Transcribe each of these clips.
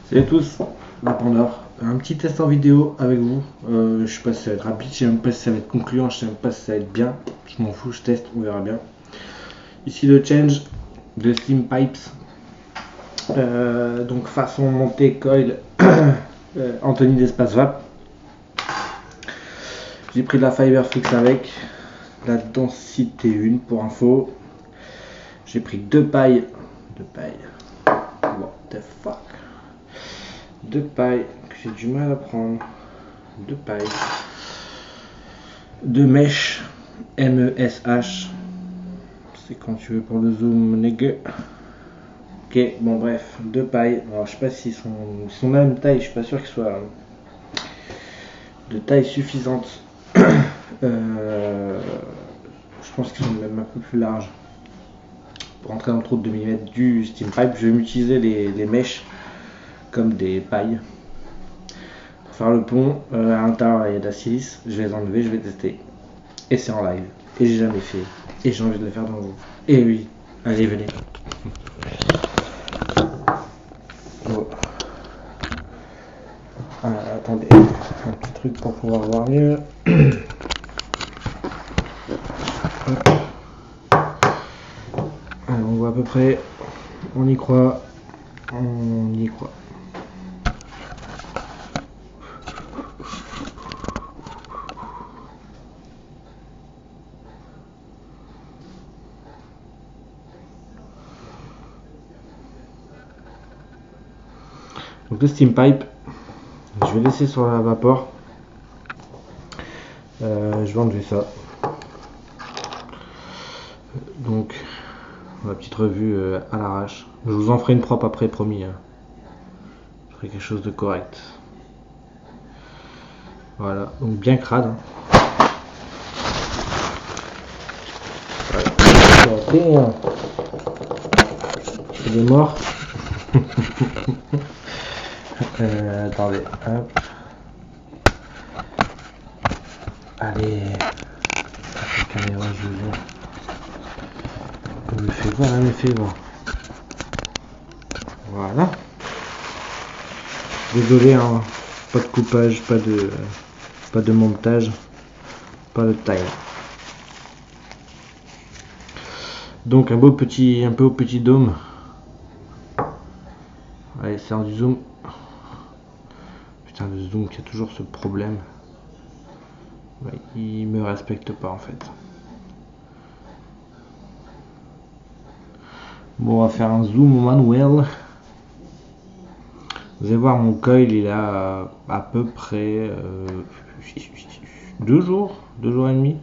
Salut à tous, Lapandor. Un petit test en vidéo avec vous. Je sais pas si ça va être rapide, je sais même pas si ça va être concluant, je sais même pas si ça va être bien. Je m'en fous, je teste, on verra bien. Ici le change de Steam Pipes. Donc façon montée coil Anthony d'Espace Vap. J'ai pris de la Fiberfix avec la densité 1 pour info. J'ai pris deux pailles. What the fuck? Deux pailles que j'ai du mal à prendre. Deux pailles. Deux mèches MESH. C'est quand tu veux pour le zoom, nègre. Ok, bon bref, deux pailles. Alors je sais pas s'ils sont de la même taille, je suis pas sûr qu'ils soient de taille suffisante. Je pense qu'ils sont même un peu plus larges. Pour entrer dans le trou de 2 mm du Steam Pipe, je vais m'utiliser les mèches comme des pailles. Pour faire le pont, à l'intérieur il y a de la silice, je vais les enlever, je vais tester. Et c'est en live. Et j'ai jamais fait. Et j'ai envie de le faire dans vous. Et oui, allez venez. Bon. Attendez, un petit truc pour pouvoir voir mieux. Alors, on voit à peu près. On y croit. On y croit. Donc le Steam Pipe, je vais laisser sur la vapeur. Je vais enlever ça. Donc la petite revue à l'arrache. Je vous en ferai une propre après, promis. Je ferai quelque chose de correct. Voilà, donc bien crade. Voilà. Il est mort. Attendez, hop. Allez. La caméra, je vous vois. Elle me fait voir, elle me fait voir. Voilà. Désolé, hein. Pas de coupage, pas de montage, pas de taille. Donc un peu au petit dôme. Allez, c'est du zoom. Putain, le zoom qui a toujours ce problème. Ouais, il me respecte pas en fait. Bon, on va faire un zoom manuel. Vous allez voir, mon coil il a à peu près 2 jours et demi.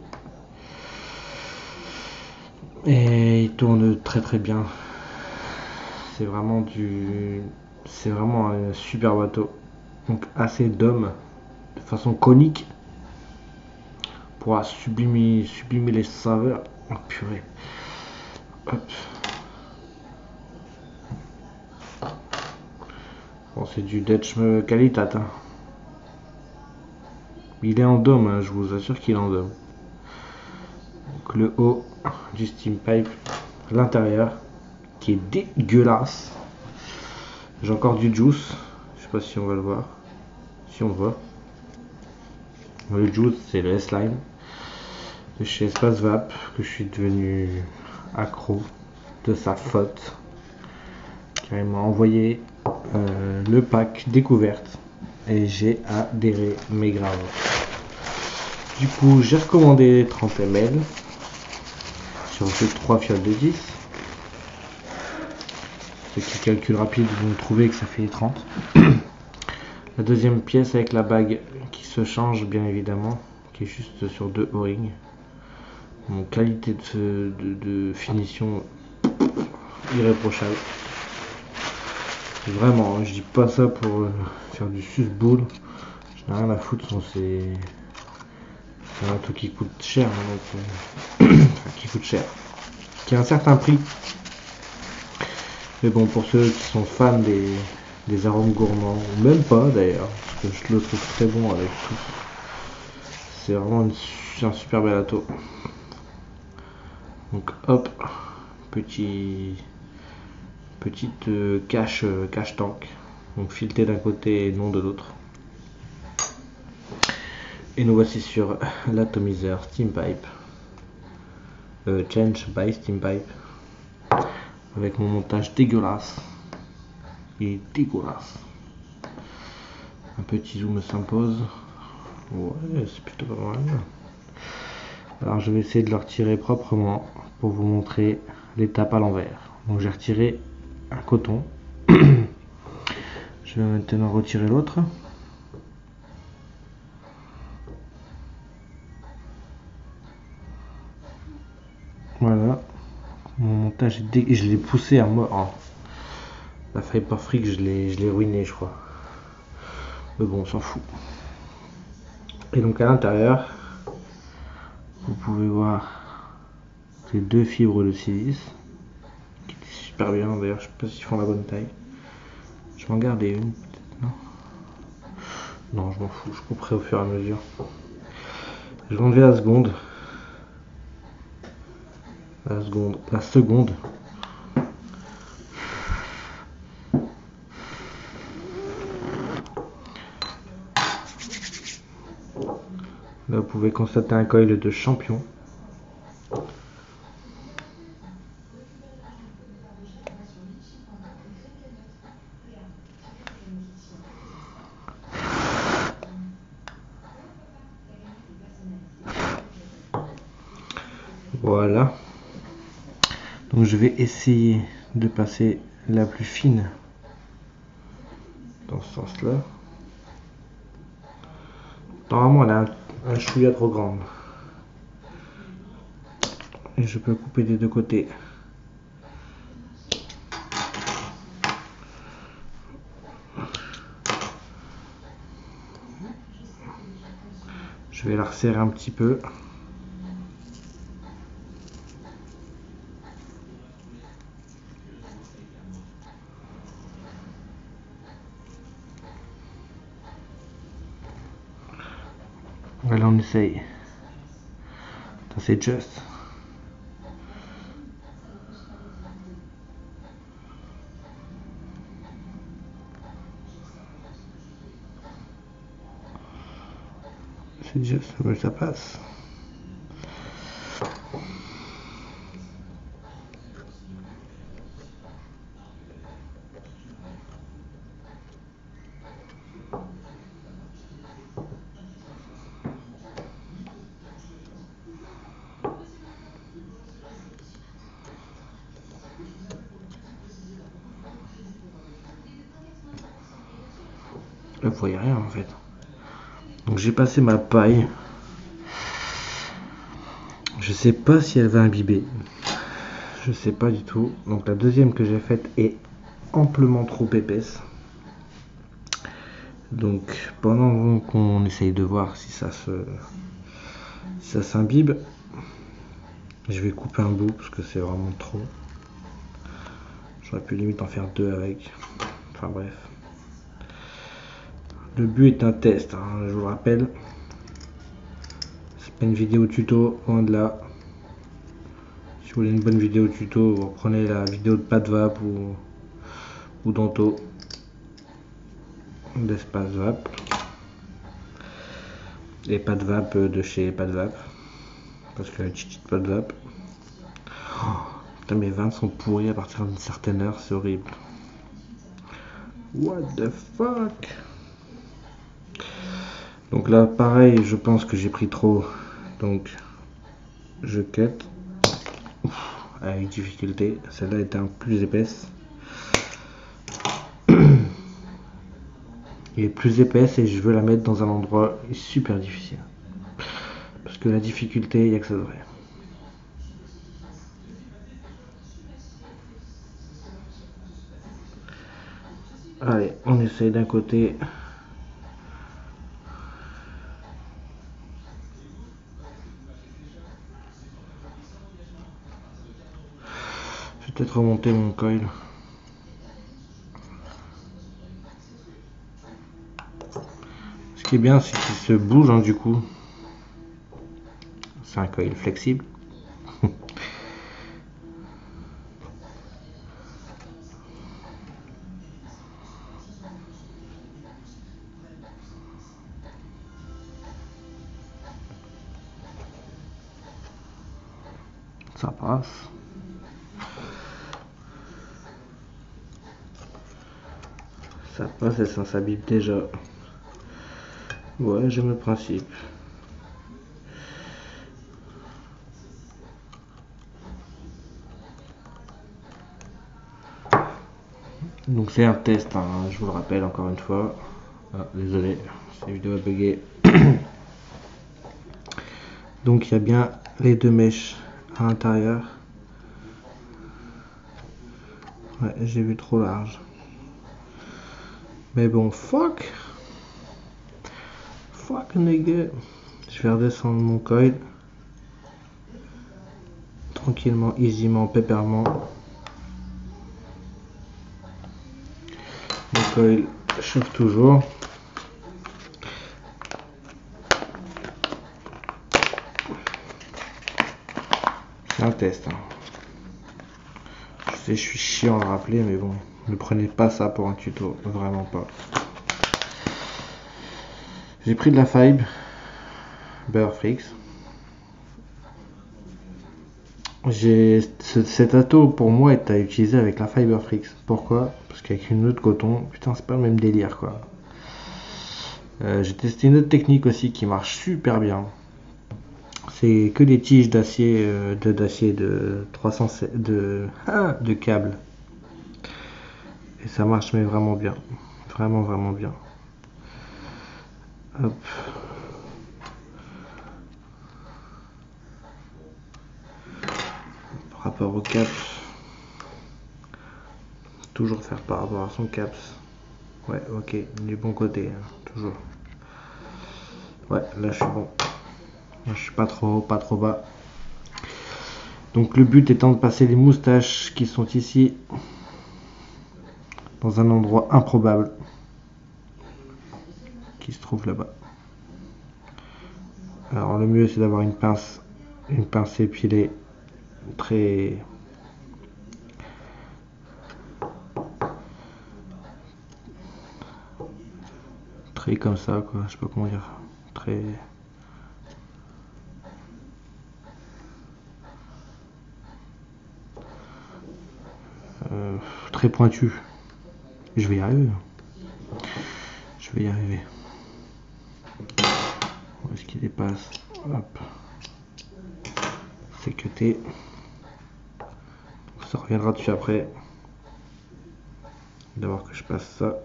Et il tourne très très bien. C'est vraiment un super bateau. Donc assez d'hommes de façon conique pour sublimer les saveurs. Oh purée. Hop. Bon, c'est du Dutch qualitat. Hein. Il est en dôme, hein, je vous assure qu'il est en dôme. Donc le haut du Steam Pipe, l'intérieur qui est dégueulasse. J'ai encore du juice, je sais pas si on va le voir. Si on le voit. Le juice c'est le S-Line de chez Espace Vap que je suis devenu accro de sa faute. Car il m'a envoyé le pack découverte et j'ai adhéré mais grave. Du coup j'ai recommandé 30 ml. J'ai reçu 3 fioles de 10. Ceux qui calculent rapide vont trouver que ça fait 30. La deuxième pièce avec la bague qui se change bien évidemment, qui est juste sur 2 O-rings. Mon qualité de finition irréprochable. Vraiment, je dis pas ça pour faire du sus-boule. Je n'ai rien à foutre, c'est un bateau qui coûte cher, hein, donc, qui coûte cher, qui a un certain prix. Mais bon, pour ceux qui sont fans des arômes gourmands, ou même pas d'ailleurs, parce que je le trouve très bon avec tout. C'est vraiment un super bel bateau. Donc hop, petite cache tank. Donc fileté d'un côté et non de l'autre. Et nous voici sur l'atomiseur SteamPipe. Change by SteamPipe. Avec mon montage dégueulasse. Et dégueulasse. Un petit zoom s'impose. Ouais, c'est plutôt pas mal. Alors je vais essayer de le retirer proprement pour vous montrer l'étape à l'envers. Donc j'ai retiré un coton. Je vais maintenant retirer l'autre. Voilà. Mon montage est je l'ai poussé à mort. Oh. La Fiber Freak, je l'ai ruiné, je crois. Mais bon, on s'en fout. Et donc à l'intérieur, vous pouvez voir ces deux fibres de silice qui étaient super bien. D'ailleurs, je sais pas s'ils font la bonne taille. Je vais en garder une, peut-être, non? Non, je m'en fous, je couperai au fur et à mesure. Je vais enlever la seconde. La seconde. Là, vous pouvez constater un coil de champion. Voilà. Donc je vais essayer de passer la plus fine dans ce sens-là. Normalement, elle a un chouïa trop grande. Et je peux couper des deux côtés. Je vais la resserrer un petit peu. Voilà, on essaye. Ça c'est juste. C'est juste, mais ça passe. Là, vous voyez rien en fait. Donc j'ai passé ma paille. Je sais pas si elle va imbiber. Je sais pas du tout. Donc la deuxième que j'ai faite est amplement trop épaisse. Donc pendant qu'on essaye de voir si ça s'imbibe, je vais couper un bout parce que c'est vraiment trop. J'aurais pu limite en faire deux avec. Enfin bref. Le but est un test, hein, je vous le rappelle. C'est pas une vidéo tuto, loin de là. Si vous voulez une bonne vidéo tuto, vous reprenez la vidéo de PadVap ou d'Anto. D'Espace Vap. Et PadVap de chez PadVap. Parce que chichi de PadVap. Oh, putain, mes vannes sont pourries à partir d'une certaine heure, c'est horrible. What the fuck? Donc là, pareil, je pense que j'ai pris trop. Donc, je cut. Avec difficulté. Celle-là était un peu plus épaisse. Elle est plus épaisse et je veux la mettre dans un endroit super difficile. Parce que la difficulté, il n'y a que ça de vrai. Allez, on essaye d'un côté. Je vais peut-être remonter mon coil. Ce qui est bien, c'est qu'il se bouge, hein, du coup. C'est un coil flexible. Ça passe. Ça passe et ça s'abîme déjà. Ouais, j'aime le principe. Donc c'est un test, hein, je vous le rappelle encore une fois. Ah, désolé, cette vidéo a bugué. Donc il y a bien les deux mèches à l'intérieur. Ouais, j'ai vu trop large. Mais bon, fuck nigga. Je vais redescendre mon coil. Tranquillement, easyment, pépèrement. Mon coil chauffe toujours. C'est un test. Hein. Je sais, je suis chiant à le rappeler, mais bon, ne prenez pas ça pour un tuto. Vraiment pas. J'ai pris de la fibre Burfrix. Cet ato pour moi est à utiliser avec la Fiberfrix. Pourquoi? Parce qu'avec une autre coton, putain, c'est pas le même délire quoi. J'ai testé une autre technique aussi qui marche super bien. C'est que des tiges d'acier de 300 de câble. Et ça marche mais vraiment bien. Vraiment bien. Hop. Par rapport au caps. Toujours faire par rapport à son caps. Ouais, ok, du bon côté, hein, toujours. Ouais, là je suis bon. Là, je suis pas trop haut, pas trop bas. Donc le but étant de passer les moustaches qui sont ici dans un endroit improbable qui se trouve là-bas. Alors le mieux c'est d'avoir une pince épilée très comme ça quoi, je sais pas comment dire, très pointu. Je vais y arriver. Où est-ce qu'il dépasse? Hop. C'est cuté. Ça reviendra dessus après. D'abord que je passe ça.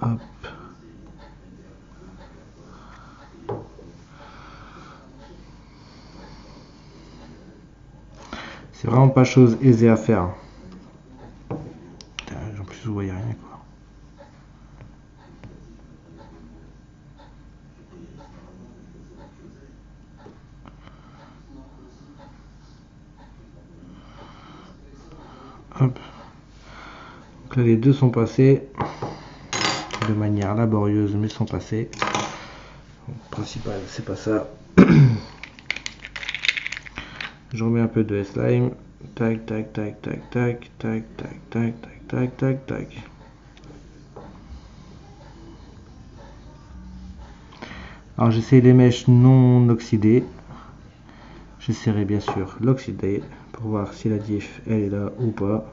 Hop. C'est vraiment pas chose aisée à faire. En plus vous voyez rien quoi. Hop. Donc là les deux sont passés de manière laborieuse mais sont passés. Le principal c'est pas ça. Je remets un peu de slime. Tac tac tac tac tac tac tac tac tac tac tac tac. Alors j'essaie les mèches non oxydées. J'essaierai bien sûr l'oxyder pour voir si la diff elle est là ou pas.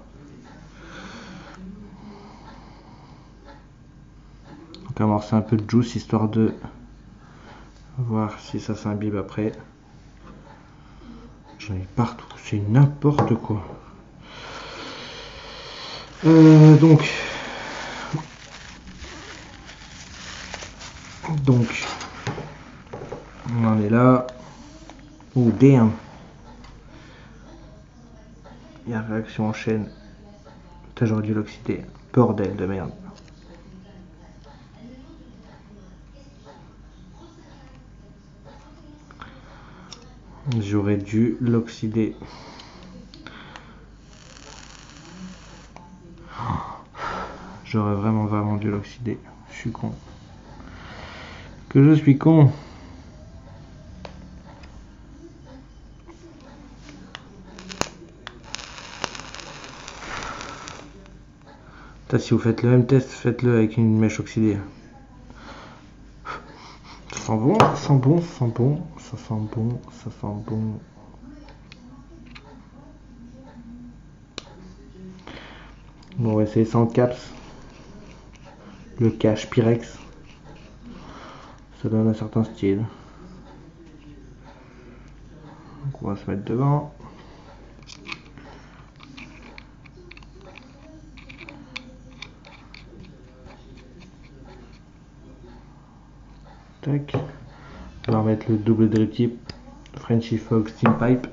Donc amorcer un peu de juice histoire de voir si ça s'imbibe après. J'en ai partout, c'est n'importe quoi. Donc on en est là. Oh damn. Il y a réaction en chaîne. Putain, j'aurais dû l'oxyder. Bordel de merde. J'aurais dû l'oxyder. J'aurais vraiment dû l'oxyder. Je suis con. Que je suis con. Si vous faites le même test, faites-le avec une mèche oxydée. sent bon, ça sent bon, ça sent bon, ça sent bon, ça sent bon. Bon, on va essayer sans caps. Le cache Pyrex. Ça donne un certain style. Donc on va se mettre devant. Tac. On va remettre le double drip tip Frenchy Fog Steam Pipe.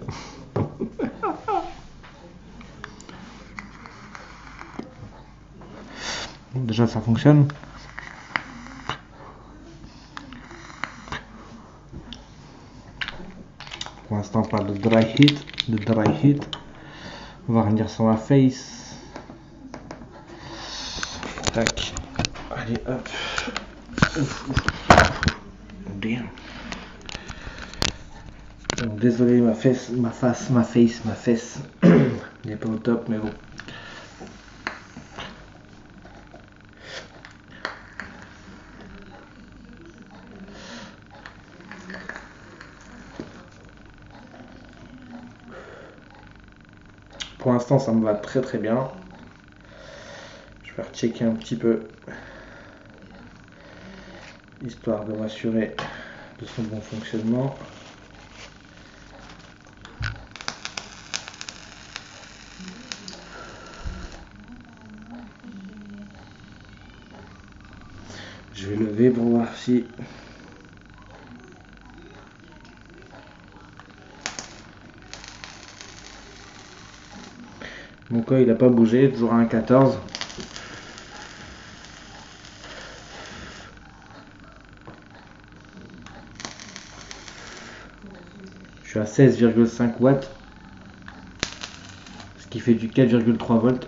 Déjà ça fonctionne. Pour l'instant pas de dry heat. On va revenir sur la face. Tac. Allez hop. Bien. Donc, désolé ma face n'est pas au top mais bon. Pour l'instant ça me va très très bien. Je vais rechecker un petit peu histoire de m'assurer de son bon fonctionnement. Je vais lever pour voir si mon coil il n'a pas bougé, toujours à 1,14. Je suis à 16,5 watts, ce qui fait du 4,3 volts.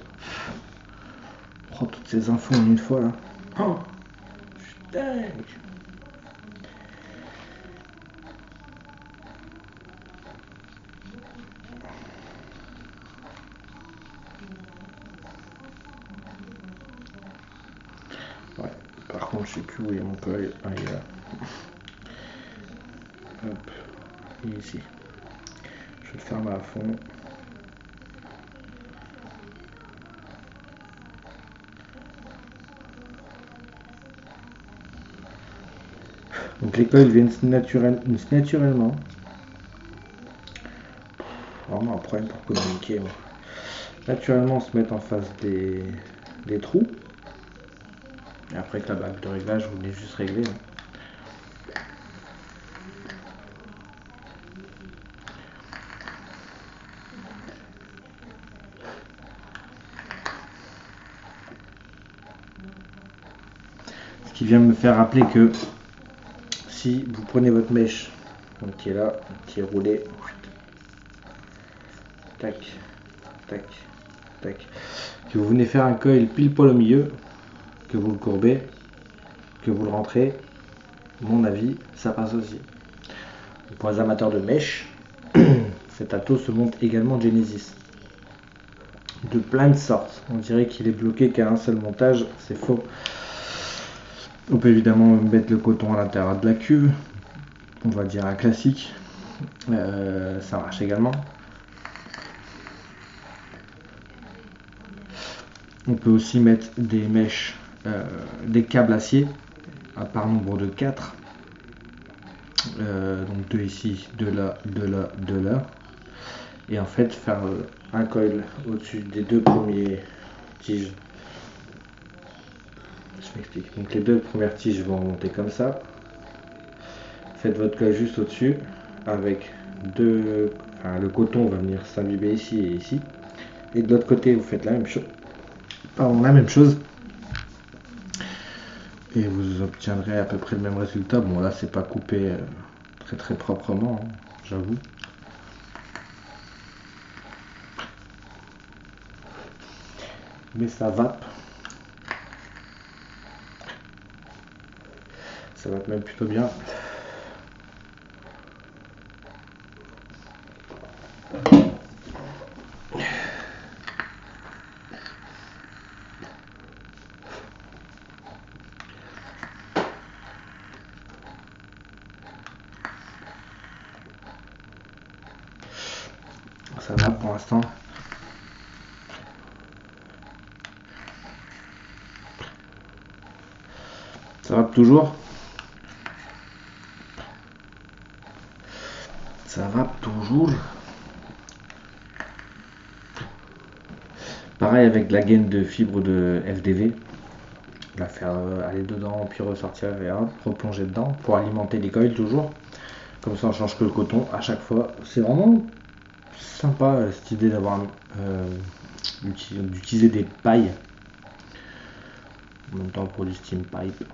Oh, toutes ces infos en une fois là. Oh, putain. Ouais, par contre je sais plus où est mon coil. Ah, il est là. Hop, il est ici. Je vais le fermer à fond. Donc les coils viennent naturellement. Vraiment un problème pour communiquer. Moi. Naturellement se mettre en face des trous. Et après que la bague de réglage, vous venez juste régler. Ce qui vient me faire rappeler que si vous prenez votre mèche, donc qui est là, qui est roulée, tac, tac, tac, que vous venez faire un coil pile poil au milieu, que vous le courbez, que vous le rentrez, mon avis, ça passe aussi. Pour les amateurs de mèche, cet ato se monte également Genesis. De plein de sortes. On dirait qu'il est bloqué qu'à un seul montage, c'est faux. On peut évidemment mettre le coton à l'intérieur de la cuve, on va dire un classique, ça marche également. On peut aussi mettre des mèches, des câbles acier, par nombre de 4. Donc 2 ici, 2 là, 2 là, 2 là. Et en fait faire un coil au-dessus des deux premiers tiges. Je m'explique. Donc les deux premières tiges vont monter comme ça. Faites votre coil juste au-dessus avec deux. Enfin, le coton va venir s'imbiber ici et ici. Et de l'autre côté, vous faites la même chose. Pardon, la même chose. Et vous obtiendrez à peu près le même résultat. Bon, là, c'est pas coupé très très proprement, hein, j'avoue. Mais ça vape. Ça vape même plutôt bien. ça va pour l'instant. Ça va toujours. Ça va toujours. Pareil avec la gaine de fibre de FDV. La faire aller dedans, puis ressortir et hop, replonger dedans pour alimenter les coils toujours. Comme ça on change que le coton à chaque fois. C'est vraiment sympa cette idée d'avoir d'utiliser des pailles en même temps pour du steam pipe.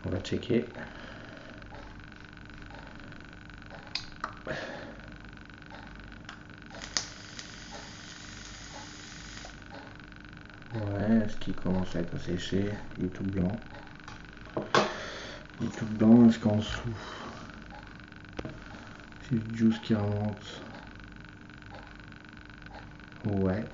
On va checker. Ouais, est-ce qu'il commence à être séché? Il est tout blanc. Il est tout blanc, est-ce qu'en dessous c'est du juice qui remonte? Ouais.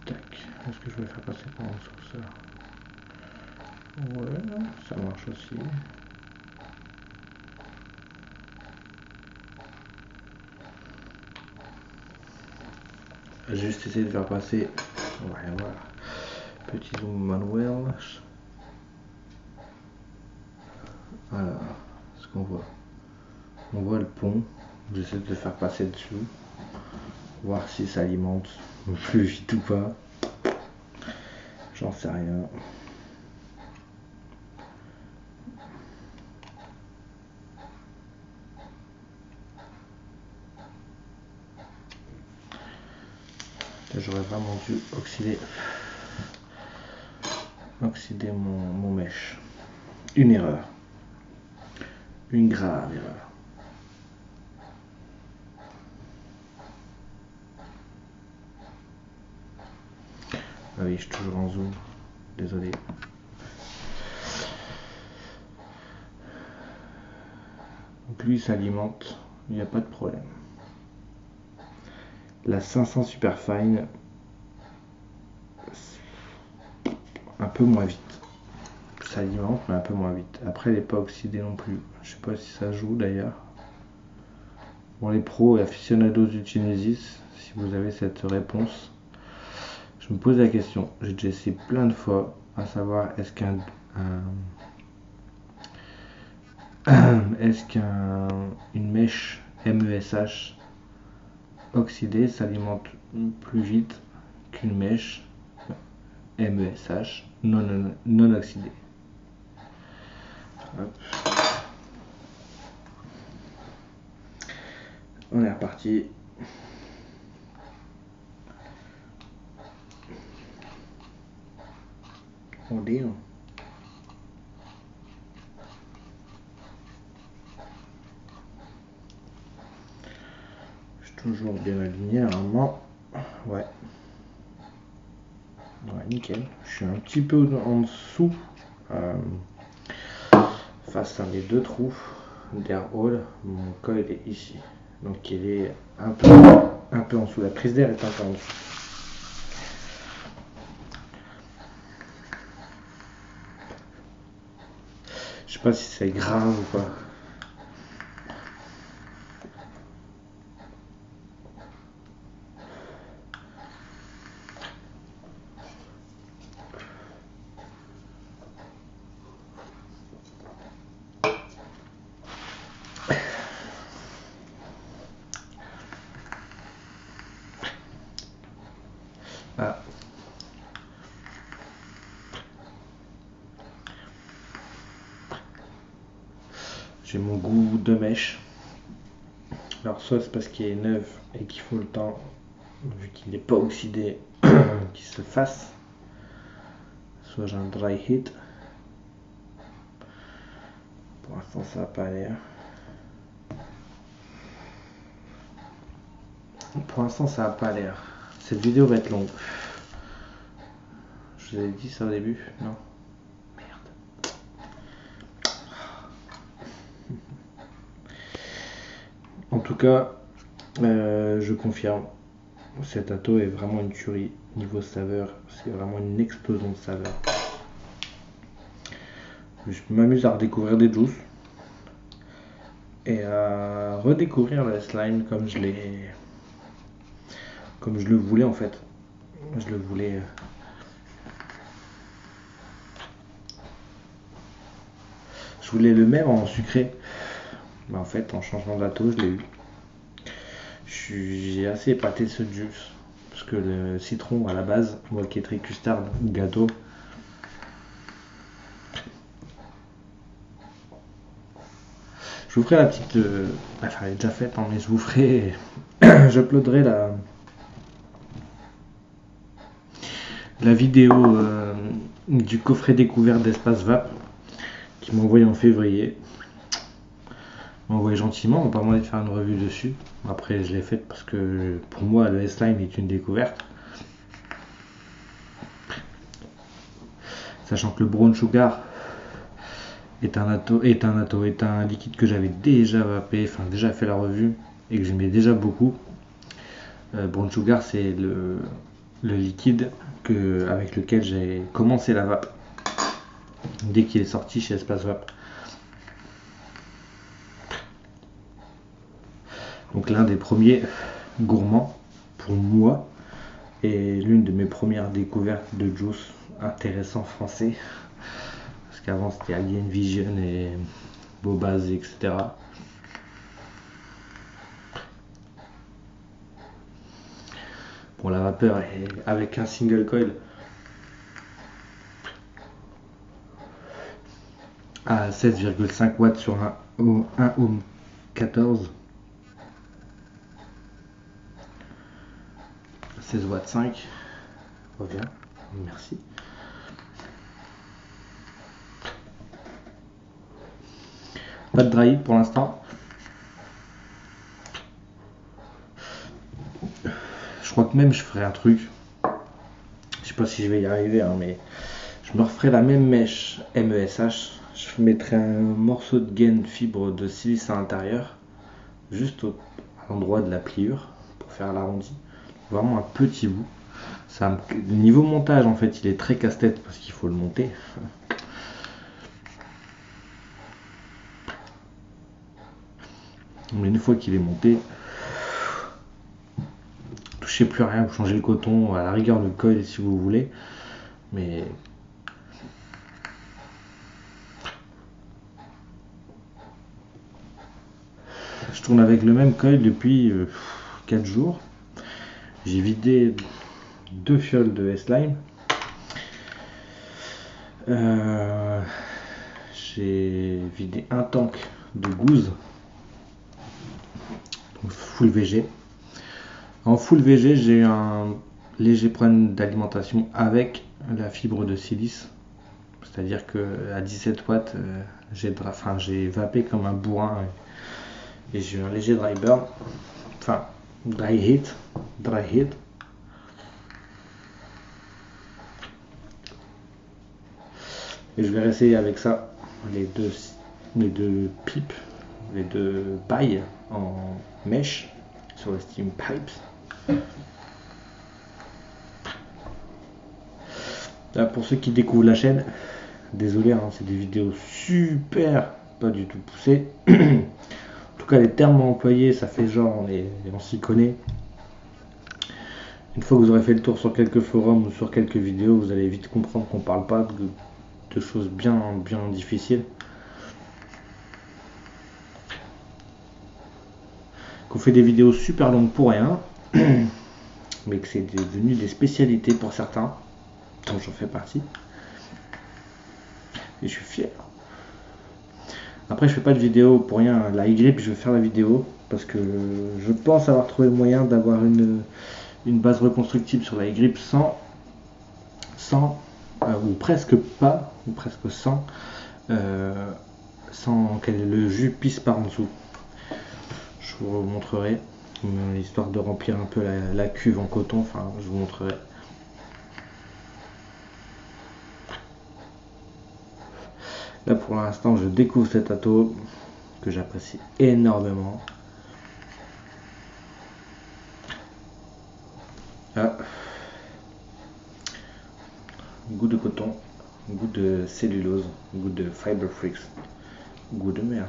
Tac. Est-ce que je vais faire passer par en dessous ça? Ouais, ça marche aussi. J'ai juste essayé de faire passer. Ouais, voilà. Petit zoom manuel. Voilà ce qu'on voit. On voit le pont. J'essaie de le faire passer dessus. Voir si ça alimente plus vite ou pas. J'en sais rien. J'aurais vraiment dû oxyder mon mèche. Une erreur. Une grave erreur. Ah oui, je suis toujours en zoom. Désolé. Donc lui, il s'alimente. Il n'y a pas de problème. La 500 Superfine, un peu moins vite. Ça alimente, mais un peu moins vite. Après, elle n'est pas oxydée non plus. Je sais pas si ça joue d'ailleurs. Bon, les pros et aficionados du Genesis, si vous avez cette réponse, je me pose la question. J'ai déjà essayé plein de fois à savoir est-ce qu'une mèche MESH oxydée s'alimente plus vite qu'une mèche MESH non oxydée. Hop. On est reparti. Oh damn. Je suis toujours bien aligné normalement. Ouais. Ouais, nickel. Je suis un petit peu en dessous face à mes deux trous d'air hall. Mon coil est ici. Donc il est un peu en dessous. La prise d'air est un peu en dessous. Je sais pas si c'est grave ou pas. Ah. J'ai mon goût de mèche. Alors soit c'est parce qu'il est neuf et qu'il faut le temps, vu qu'il n'est pas oxydé, qu'il se fasse. Soit j'ai un dry hit. Pour l'instant ça n'a pas l'air. Pour l'instant ça n'a pas l'air. Cette vidéo va être longue. Je vous avais dit ça au début? Non. Merde. cas, je confirme, cet atto est vraiment une tuerie. Niveau saveur, c'est vraiment une explosion de saveur. Je m'amuse à redécouvrir des juices et à redécouvrir le slime comme je le voulais en fait. Je le voulais. Je voulais le même en sucré. Mais en fait, en changeant d'atto, je l'ai eu. J'ai assez épaté ce juice. Parce que le citron à la base, moi qui est très custard gâteau, je vous ferai la petite. Enfin, elle est déjà faite, hein, mais je vous ferai. J'uploaderai la vidéo du coffret découvert d'Espace Vape qui m'a envoyé en février. M'a envoyé gentiment, on m'a pas demandé de faire une revue dessus. Après, je l'ai faite parce que pour moi, le S-Line est une découverte. Sachant que le Brown Sugar est un liquide que j'avais déjà vapé, enfin déjà fait la revue et que j'aimais déjà beaucoup. Brown Sugar, c'est le liquide avec lequel j'ai commencé la vape dès qu'il est sorti chez Espace Vape. Donc l'un des premiers gourmands pour moi et l'une de mes premières découvertes de juice intéressant français. Parce qu'avant c'était Alien Vision et Bobaz, etc. Bon, la vapeur est avec un single coil à 16,5 watts sur un ohm 14. 16 watts 5. Reviens, merci. Pas de dry pour l'instant. Je crois que même je ferai un truc. Je sais pas si je vais y arriver, hein, mais je me referai la même mèche MESH. Je mettrai un morceau de gaine fibre de silice à l'intérieur, juste à l'endroit de la pliure pour faire l'arrondi. Vraiment un petit bout. Le niveau montage en fait il est très casse-tête parce qu'il faut le monter. Mais une fois qu'il est monté, touchez plus à rien, vous changez le coton, à la rigueur le coil si vous voulez. Mais je tourne avec le même coil depuis 4 jours. J'ai vidé 2 fioles de S-Lime. J'ai vidé un tank de gouze. Donc full VG. En full VG, j'ai eu un léger problème d'alimentation avec la fibre de silice. C'est-à-dire qu'à 17 watts, j'ai vapé comme un bourrin et j'ai eu un léger dry burn. Enfin, dry heat. Et je vais essayer avec ça les deux pipes, les deux pailles en mèche sur le Steam Pipes. Là, pour ceux qui découvrent la chaîne, désolé, hein, c'est des vidéos super pas du tout poussées. En tout cas, les termes employés, ça fait genre, on s'y connaît. Une fois que vous aurez fait le tour sur quelques forums ou sur quelques vidéos, vous allez vite comprendre qu'on parle pas de choses bien difficiles. Qu'on fait des vidéos super longues pour rien, mais que c'est devenu des spécialités pour certains, dont j'en fais partie. Et je suis fier. Après, je fais pas de vidéo pour rien. La Y-Grip, je vais faire la vidéo parce que je pense avoir trouvé le moyen d'avoir une base reconstructible sur la Y-Grip sans ou presque pas, ou presque sans que le jus pisse par en dessous. Je vous montrerai, histoire de remplir un peu la cuve en coton, enfin je vous montrerai. Là pour l'instant je découvre cet atto que j'apprécie énormément. coton, goût de cellulose, goût de fiber freaks, goût de merde.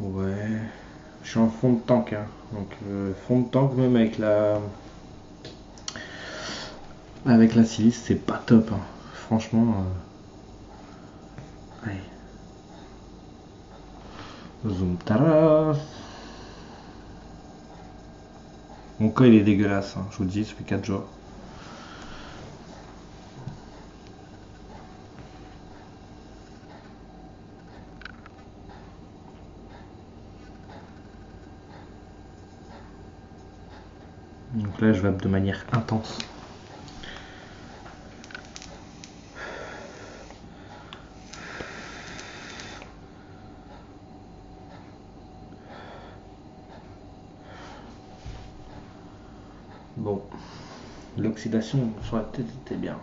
Ouais, je suis en fond de tank, hein. Donc fond de tank même avec la silice, c'est pas top, hein. Franchement. Allez. Zoom taras. Mon cas il est dégueulasse, hein. Je vous le dis, ça fait 4 jours. Donc là je vape de manière intense. Bon, l'oxydation sur la tête était bien.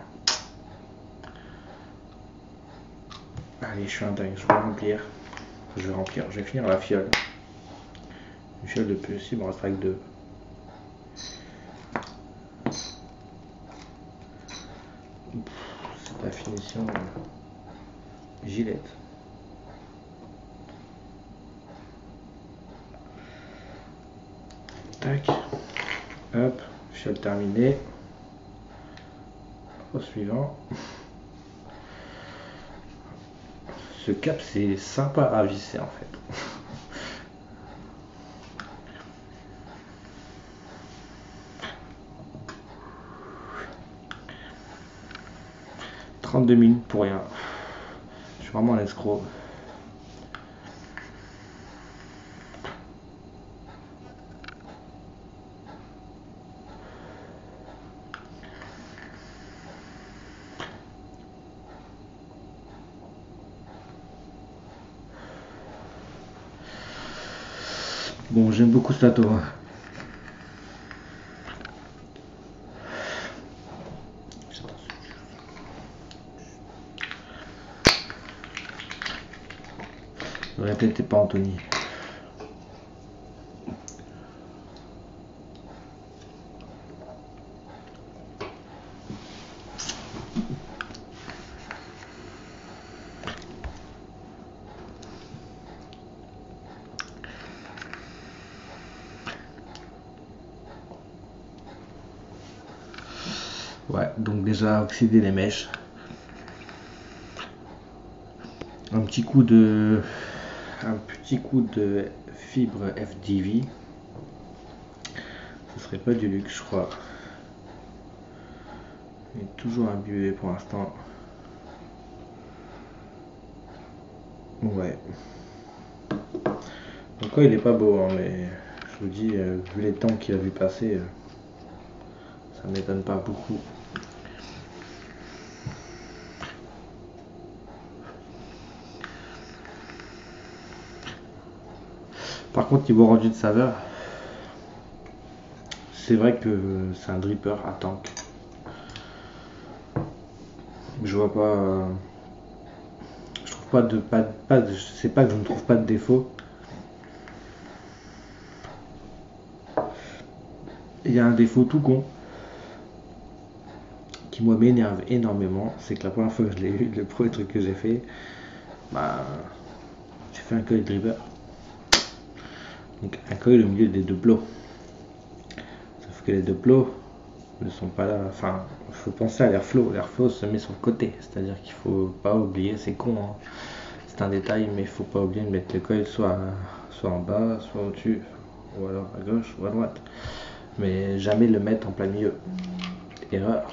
Allez, je suis un dingue, je vais remplir. Je vais finir la fiole. Une fiole de plus, il me restera que 2. C'est la finition Gillette. Tac, hop, fiole terminée. Au suivant. Ce cap c'est sympa à visser en fait. 32 minutes pour rien. Je suis vraiment un escroc. Bon, j'aime beaucoup ce tato. La tête n'est pas Anthony. Ouais, donc déjà oxyder les mèches. Un petit coup de fibre FDV. Ce serait pas du luxe, je crois. Il est toujours imbibé pour l'instant. Ouais. Donc ouais, il est pas beau, hein, mais je vous dis, vu les temps qu'il a vu passer, ça m'étonne pas beaucoup. Par contre, niveau rendu de saveur, c'est vrai que c'est un dripper à tank. Je vois pas. Je trouve pas de. C'est pas que je ne trouve pas de défaut. Il y a un défaut tout con qui moi m'énerve énormément. C'est que la première fois que je l'ai eu, le premier truc que j'ai fait, bah, j'ai fait un coil dripper. Donc un coil au milieu des deux plots. Sauf que les deux plots ne sont pas là. Enfin, il faut penser à l'airflow. L'airflow se met sur le côté. C'est-à-dire qu'il faut pas oublier, c'est con, hein. C'est un détail, mais il faut pas oublier de mettre le coil soit en bas, soit au-dessus, ou alors à gauche ou à droite. Mais jamais le mettre en plein milieu. Erreur.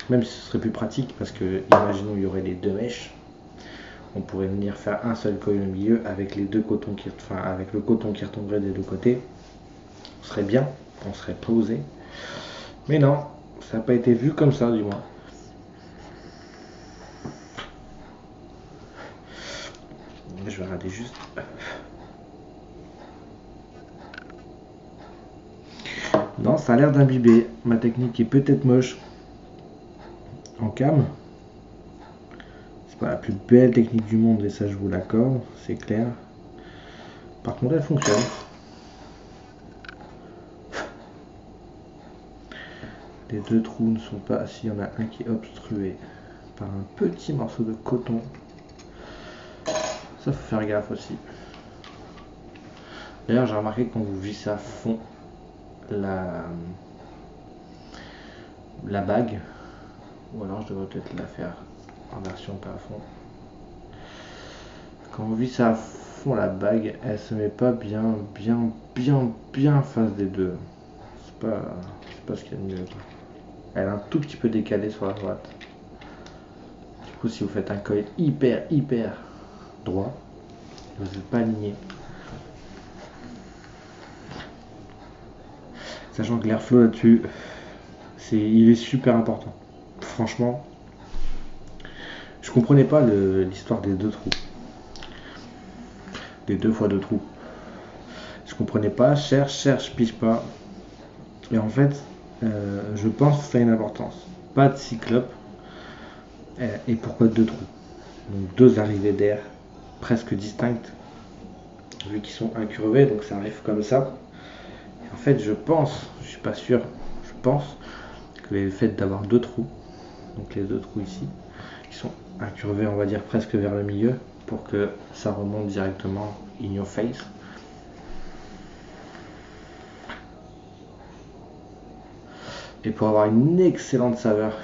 Même si ce serait plus pratique, parce que imaginons il y aurait les deux mèches, on pourrait venir faire un seul coil au milieu avec les deux cotons avec le coton qui retomberait des deux côtés. On serait bien, on serait posé. Mais non, ça n'a pas été vu comme ça du moins. Je vais regarder juste. Non, ça a l'air d'imbiber. Ma technique est peut-être moche en cam. C'est pas la plus belle technique du monde et ça je vous l'accorde, c'est clair. Par contre elle fonctionne. Les deux trous ne sont pas... S'il y en a un qui est obstrué par un petit morceau de coton. Ça, faut faire gaffe aussi. D'ailleurs, j'ai remarqué que quand vous vissez à fond la bague, ou alors je devrais peut-être la faire en version pas à fond. Quand vous vissez à fond la bague, elle se met pas bien face des deux. C'est pas ce qu'il y a de mieux. Elle est un tout petit peu décalée sur la droite. Du coup, si vous faites un coil hyper droit, vous n'êtes pas aligné. Sachant que l'airflow là-dessus, il est super important. Franchement, je comprenais pas l'histoire des deux trous. Des 2 fois 2 trous. Je comprenais pas, cherche, pige pas. Et en fait, je pense que ça a une importance. Pas de cyclope. Et pourquoi 2 trous? Donc 2 arrivées d'air presque distinctes. Vu qu'ils sont incurvés, donc ça arrive comme ça. En fait, je pense, je suis pas sûr, je pense que le fait d'avoir 2 trous, donc les 2 trous ici, qui sont incurvés, on va dire presque vers le milieu, pour que ça remonte directement in your face. Et pour avoir une excellente saveur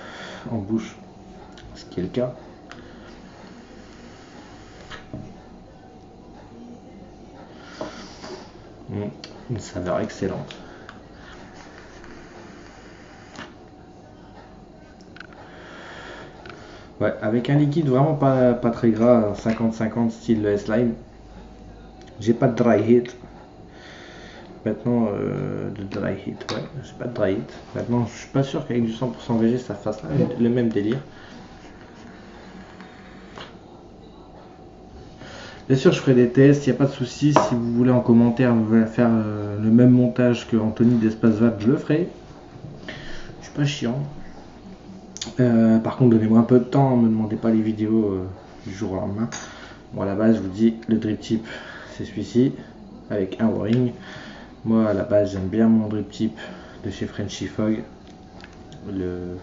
en bouche, ce qui est le cas. Une saveur excellente. Ouais, avec un liquide vraiment pas très gras, 50-50 style le S-Line. J'ai pas de dry heat. Maintenant, de dry heat, ouais, j'ai pas de dry heat. Maintenant, je suis pas sûr qu'avec du 100% VG ça fasse le même délire. Bien sûr, je ferai des tests, il n'y a pas de souci. Si vous voulez en commentaire faire le même montage que Anthony d'Espace Vape, je le ferai. Je suis pas chiant. Par contre, donnez-moi un peu de temps, ne me demandez pas les vidéos du jour au lendemain. Bon, à la base, je vous dis, le drip tip, c'est celui-ci, avec un O-ring. Moi, à la base, j'aime bien mon drip tip de chez Frenchy Fog, le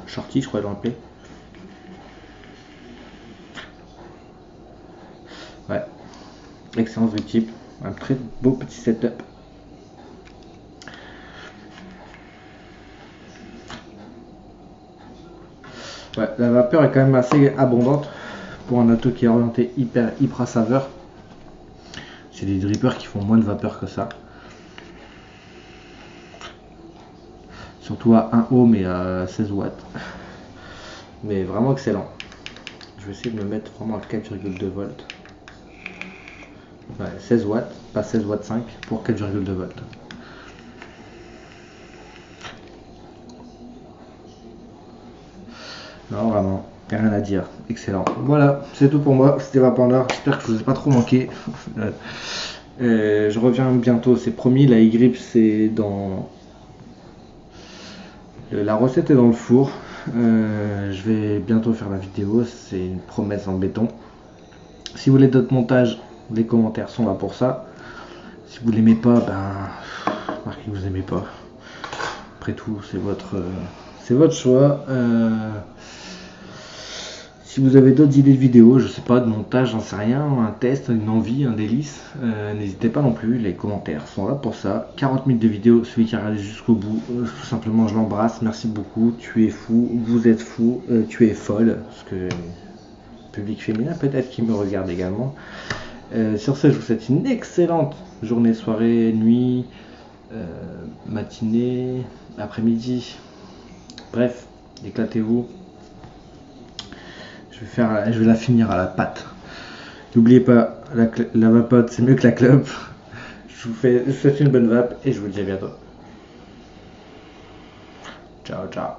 Shorty, je crois, dans le play. Ouais, excellent drip tip, un très beau petit setup. Ouais, la vapeur est quand même assez abondante pour un auto qui est orienté hyper à saveur. C'est des drippers qui font moins de vapeur que ça. Surtout à 1 ohm et à 16 watts. Mais vraiment excellent. Je vais essayer de me mettre vraiment à 4,2 volts. Ouais, 16 watts, pas 16 watts 5 pour 4,2 volts. Non, vraiment, y a rien à dire. Excellent. Voilà, c'est tout pour moi. C'était Vapandor. J'espère que je vous ai pas trop manqué. Je reviens bientôt, c'est promis. La e-grip, c'est dans. La recette est dans le four. Je vais bientôt faire la vidéo. C'est une promesse en béton. Si vous voulez d'autres montages, les commentaires sont là pour ça. Si vous l'aimez pas, ben marquez que vous aimez pas. Après tout, c'est votre choix. Si vous avez d'autres idées de vidéos, je sais pas, de montage, j'en sais rien, un test, une envie, un délice, n'hésitez pas non plus, les commentaires sont là pour ça. 40 minutes de vidéo, celui qui a regardé jusqu'au bout, tout simplement je l'embrasse, merci beaucoup, tu es fou, vous êtes fou, tu es folle, parce que public féminin peut-être qui me regarde également. Sur ce, je vous souhaite une excellente journée, soirée, nuit, matinée, après-midi, bref, éclatez-vous. Je vais la finir à la pâte. N'oubliez pas, la vapote c'est mieux que la clope. Je vous souhaite une bonne vape et je vous dis à bientôt. Ciao, ciao.